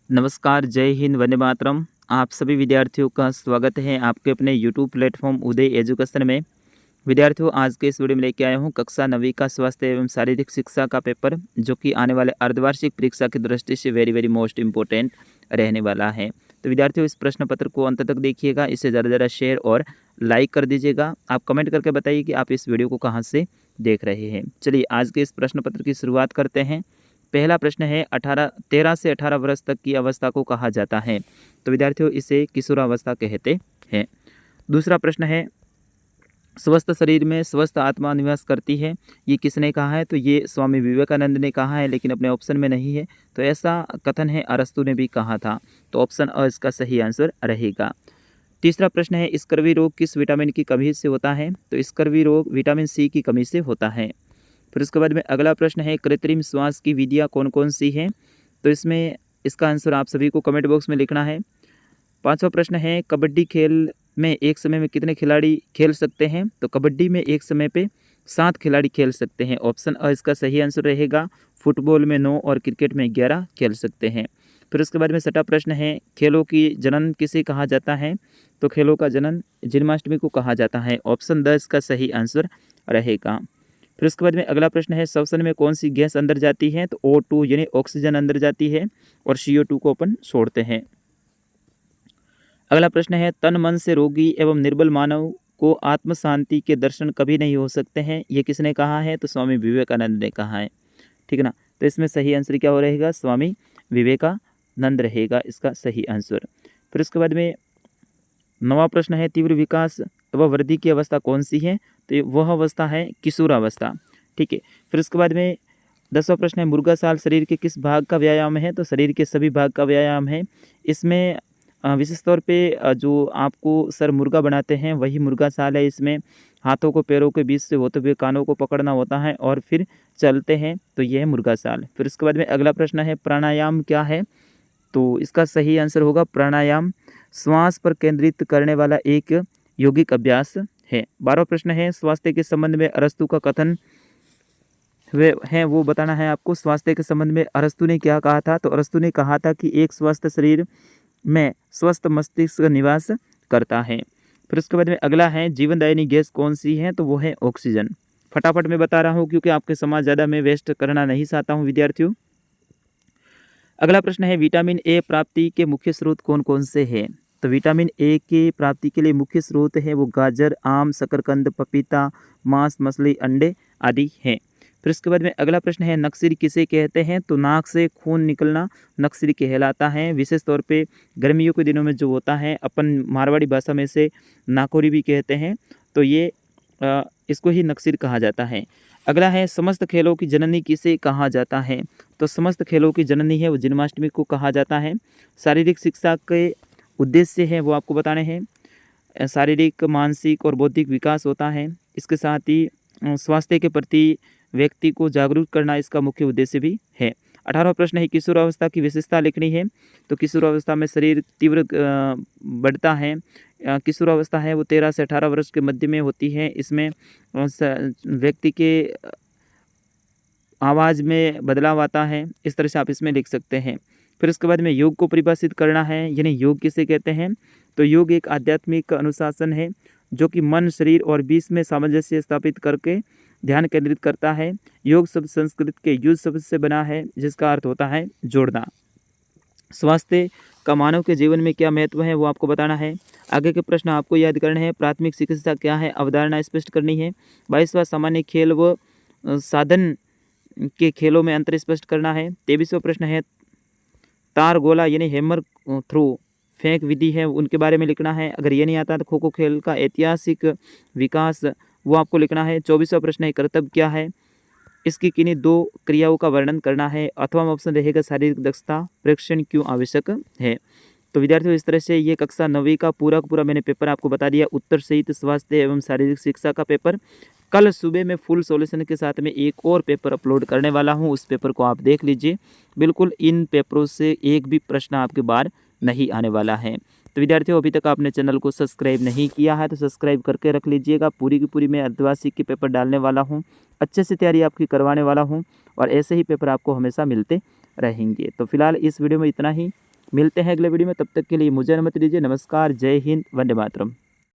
नमस्कार, जय हिंद, वंदे मातरम। आप सभी विद्यार्थियों का स्वागत है आपके अपने यूट्यूब प्लेटफॉर्म उदय एजुकेशन में। विद्यार्थियों, आज के इस वीडियो में लेके आया हूँ कक्षा 9वीं का स्वास्थ्य एवं शारीरिक शिक्षा का पेपर, जो कि आने वाले अर्धवार्षिक परीक्षा की दृष्टि से वेरी मोस्ट इम्पोर्टेंट रहने वाला है। तो विद्यार्थियों, इस प्रश्न पत्र को अंत तक देखिएगा, इसे ज़्यादा शेयर और लाइक कर दीजिएगा। आप कमेंट करके बताइए कि आप इस वीडियो को कहाँ से देख रहे हैं। चलिए आज के इस प्रश्न पत्र की शुरुआत करते हैं। पहला प्रश्न है 13 से 18 वर्ष तक की अवस्था को कहा जाता है। तो विद्यार्थियों, इसे किशोरावस्था कहते हैं। दूसरा प्रश्न है स्वस्थ शरीर में स्वस्थ आत्मा निवास करती है। ये किसने कहा है? तो ये स्वामी विवेकानंद ने कहा है, लेकिन अपने ऑप्शन में नहीं है। तो ऐसा कथन है अरस्तु ने भी कहा था। तो ऑप्शन अ इसका सही आंसर रहेगा। तीसरा प्रश्न है स्कर्वी रोग किस विटामिन की कमी से होता है? तो स्कर्वी रोग विटामिन सी की कमी से होता है। फिर उसके बाद में अगला प्रश्न है कृत्रिम श्वास की विधियाँ कौन कौन सी हैं? तो इसमें इसका आंसर आप सभी को कमेंट बॉक्स में लिखना है। पांचवा प्रश्न है कबड्डी खेल में एक समय में कितने खिलाड़ी खेल सकते हैं? तो कबड्डी में एक समय पे 7 खिलाड़ी खेल सकते हैं। ऑप्शन अ इसका सही आंसर रहेगा। फुटबॉल में 9 और क्रिकेट में 11 खेल सकते हैं। फिर उसके बाद में छठा प्रश्न है खेलों की जनन किसे कहा जाता है? तो खेलों का जनन जन्माष्टमी को कहा जाता है। ऑप्शन द इसका सही आंसर रहेगा। फिर उसके बाद में अगला प्रश्न है श्वसन में कौन सी गैस अंदर जाती है? तो O2 यानी ऑक्सीजन अंदर जाती है और CO2 को अपन छोड़ते हैं। अगला प्रश्न है तन मन से रोगी एवं निर्बल मानव को आत्म शांति के दर्शन कभी नहीं हो सकते हैं। ये किसने कहा है? तो स्वामी विवेकानंद ने कहा है। ठीक है ना। तो इसमें सही आंसर क्या हो रहेगा? स्वामी विवेकानंद रहेगा इसका सही आंसर। फिर उसके बाद में 9वां प्रश्न है तीव्र विकास व वृद्धि की अवस्था कौन सी है? तो वह अवस्था है किशोरावस्था। ठीक है। फिर उसके बाद में 10वां प्रश्न है मुर्गासाल शरीर के किस भाग का व्यायाम है? तो शरीर के सभी भाग का व्यायाम है। इसमें विशेष तौर पे जो आपको सर मुर्गा बनाते हैं वही मुर्गासाल है। इसमें हाथों को पैरों के बीच से होते हुए कानों को पकड़ना होता है और फिर चलते हैं, तो यह है मुर्गासाल। फिर उसके बाद में अगला प्रश्न है प्राणायाम क्या है? तो इसका सही आंसर होगा प्राणायाम श्वास पर केंद्रित करने वाला एक यौगिक अभ्यास है। 12वां प्रश्न है स्वास्थ्य के संबंध में अरस्तु का कथन वे हैं वो बताना है आपको। स्वास्थ्य के संबंध में अरस्तु ने क्या कहा था? तो अरस्तु ने कहा था कि एक स्वस्थ शरीर में स्वस्थ मस्तिष्क निवास करता है। फिर उसके बाद में अगला है जीवनदायिनी गैस कौन सी है? तो वो है ऑक्सीजन। फटाफट मैं बता रहा हूँ क्योंकि आपके समय ज़्यादा मैं वेस्ट करना नहीं चाहता हूँ विद्यार्थियों। अगला प्रश्न है विटामिन ए प्राप्ति के मुख्य स्रोत कौन कौन से हैं? तो विटामिन ए की प्राप्ति के लिए मुख्य स्रोत है वो गाजर, आम, शकरकंद, पपीता, मांस, मछली, अंडे आदि हैं। फिर उसके बाद में अगला प्रश्न है नक्सीर किसे कहते हैं? तो नाक से खून निकलना नक्सीर कहलाता है। विशेष तौर पे गर्मियों के दिनों में जो होता है अपन मारवाड़ी भाषा में से नाकोरी भी कहते हैं, तो ये इसको ही नक्सीर कहा जाता है। अगला है समस्त खेलों की जननी किसे कहा जाता है? तो समस्त खेलों की जननी है वो जन्माष्टमी को कहा जाता है। शारीरिक शिक्षा के उद्देश्य है वो आपको बताने हैं। शारीरिक, मानसिक और बौद्धिक विकास होता है। इसके साथ ही स्वास्थ्य के प्रति व्यक्ति को जागरूक करना इसका मुख्य उद्देश्य भी है। 18वां प्रश्न है किशोरावस्था की विशेषता लिखनी है। तो किशोरावस्था में शरीर तीव्र बढ़ता है। किशोरावस्था है वो 13 से 18 वर्ष के मध्य में होती है। इसमें व्यक्ति के आवाज़ में बदलाव आता है। इस तरह से आप इसमें लिख सकते हैं। फिर उसके बाद में योग को परिभाषित करना है, यानी योग किसे कहते हैं? तो योग एक आध्यात्मिक अनुशासन है जो कि मन, शरीर और बीच में सामंजस्य स्थापित करके ध्यान केंद्रित करता है। योग शब्द संस्कृत के युज शब्द से बना है जिसका अर्थ होता है जोड़ना। स्वास्थ्य का मानव के जीवन में क्या महत्व है वो आपको बताना है। आगे के प्रश्न आपको याद करने हैं। प्राथमिक चिकित्सा क्या है? अवधारणा स्पष्ट करनी है। 22वां सामान्य खेल व साधन के खेलों में अंतर स्पष्ट करना है। 23वां प्रश्न है तार गोला यानी हैमर थ्रो फेंक विधि है उनके बारे में लिखना है। अगर ये नहीं आता तो खो खो खेल का ऐतिहासिक विकास वो आपको लिखना है। 24वां प्रश्न है कर्तव्य क्या है? इसकी किन्हीं 2 क्रियाओं का वर्णन करना है। अथवा ऑप्शन रहेगा शारीरिक दक्षता परीक्षण क्यों आवश्यक है। तो विद्यार्थियों, इस तरह से ये कक्षा 9वीं का पूरा मैंने पेपर आपको बता दिया। उत्तर सहित स्वास्थ्य एवं शारीरिक शिक्षा का पेपर। कल सुबह में फुल सॉल्यूशन के साथ में एक और पेपर अपलोड करने वाला हूँ, उस पेपर को आप देख लीजिए। बिल्कुल इन पेपरों से एक भी प्रश्न आपके बार नहीं आने वाला है। तो विद्यार्थियों, अभी तक आपने चैनल को सब्सक्राइब नहीं किया है तो सब्सक्राइब करके रख लीजिएगा। पूरी की पूरी मैं अर्धवार्षिक के पेपर डालने वाला हूँ, अच्छे से तैयारी आपकी करवाने वाला हूँ और ऐसे ही पेपर आपको हमेशा मिलते रहेंगे। तो फिलहाल इस वीडियो में इतना ही। मिलते हैं अगले वीडियो में, तब तक के लिए मुझे अनुमति दीजिए। नमस्कार, जय हिंद, वंदे मातरम।